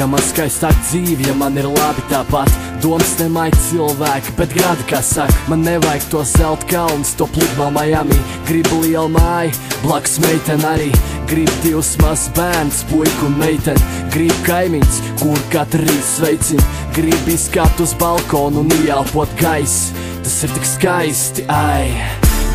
Kā man skaistāk dzīve, ja man ir labi tāpat. Domas nemaita cilvēki, bet gradi, kā saka. Man nevajag to zelta kalns, to pludmali Miami. Gribu lielu māju, blakus meiteni arī. Gribu divus mazus bērnus, puiku un meiteni. Gribu kaimiņus, kur katru rīt sveicina. Gribu izkāpt uz balkonu un ieelpot gaisu. Tas ir tik skaisti, ai.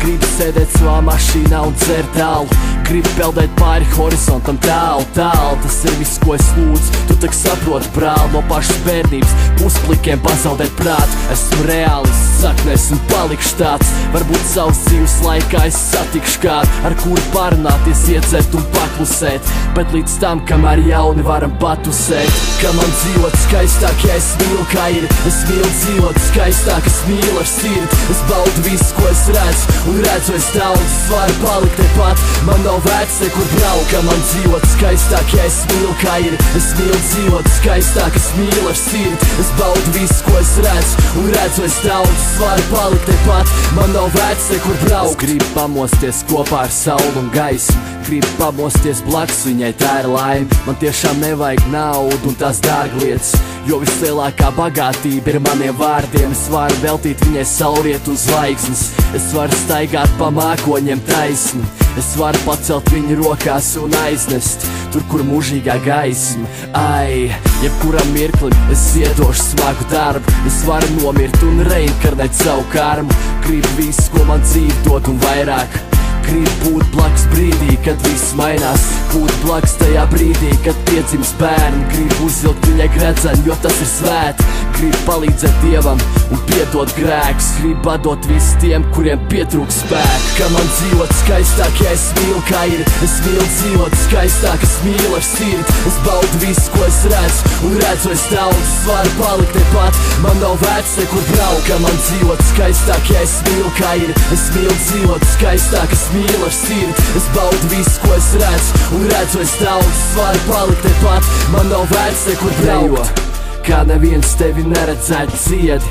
Gribu sēdēt savā mašīnā un dzert alu. Gribu peldēt pāri horizontam tālu, tālu. Tas ir viss, ko es lūdzu. Tu tak saproti, brāl, no pašas bērnības pusplikiem pazaudēt prātu. Esmu reālists saknēs un palikšu tāds. Varbūt savas dzīves laikā es satikšu kādu, ar kuru parunāties, iedzert un paklusēt. Bet līdz tam, kamēr jauni varam patusēt. Kā man dzīvot skaistāk, ja es mīlu, kā ir. Es mīlu dzīvot skaistāk, es mīlu ar sirdi. Es baudu visu, ko es redzu, un redzu es daudz. Es varu palikt tepat, man nav vērts nekur braukt. Kā man dzīvot skaistāk, ja es mīlu, kā ir. Es mīlu dzīvot skaistāk, es mīlu ar sirdi. Es baudu visu, ko es redzu, un redzu es daudz. Es varu palikt tepat, man nav vērts nekur braukt. Es gribu pamosties kopā ar saulu un gaismu. Gribu pamosties blakus viņai, tā ir laime. Man tiešām nevajag naudu un tās dārglietas, jo vislielākā bagātība ir maniem vārdiem. Es varu veltīt viņai saulrietu un zvaigznes. Es varu staigāt pa mākoņiem taisni. Es varu pacelt viņu rokās un aiznest tur, kur mūžīgā gaisma. Ai, jebkuram mirklim es ziedošu smagu darbu. Es varu nomirt un reinkarnēt savu karmu. Gribu visu, ko man dzīve dod un vairāk. Gribu būt blakus brīdī, kad viss mainās. Būt blakus tajā brīdī, kad piedzims bērni. Gribu uzvilkt viņai gredzenu, jo tas ir svēti. Gribu palīdzēt Dievam un piedot grēkus. Gribu atdot visu tiem, kuriem pietrūks spēku. Kā man dzīvot skaistāk, ja es mīlu, kā ir. Es mīlu dzīvot skaistāk, es mīlu ar sirdi. Es baudu visu, ko es redzu, un redzu es daudz. Es varu palikt tepat, man nav vērts nekur braukt. Kā man dzīvot skaistāk, ja es mīlu, kā ir. Es mīlu dzīvot skaistāk, es mīlu ar sirdi. Es baudu visu, ko es redzu, un redzu es daudz. Es varu palikt tepat, man nav vērts nekur braukt. Kā neviens tevi neredzētu ciedi,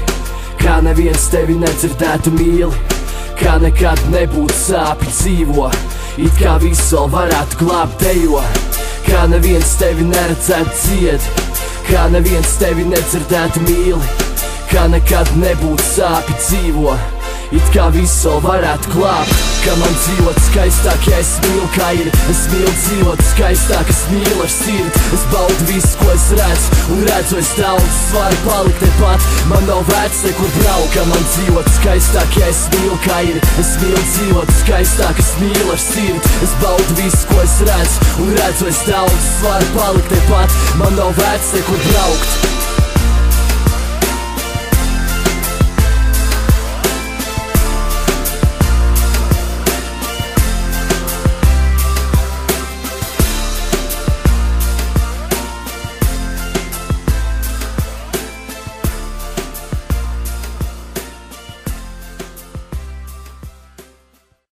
kā neviens tevi nedzirdētu mīli, kā nekad nebūtu sāpju dzīvo, it kā visu vēl varētu glābt dejo. Kā neviens tevi neredzētu ciedi, kā neviens tevi nedzirdētu mīli, kā nekad nebūtu sāpju dzīvo, it kā visu vēl varētu glābt. Kā man dzīvot skaistāk, ja es mīlu, kā ir. Es mīlu dzīvot skaistāk, es mīlu ar sirdi. Es baudu visu, ko es redzu, un redzu es daudz. Es varu palikt tepat, man nav vērts nekur braukt. Kā man dzīvot skaistāk, ja es mīlu, kā ir. Es mīlu dzīvot skaistāk, es mīlu ar sirdi. Es baudu visu, ko es redzu, un redzu es daudz. Es varu palikt tepat, man nav vērts nekur braukt.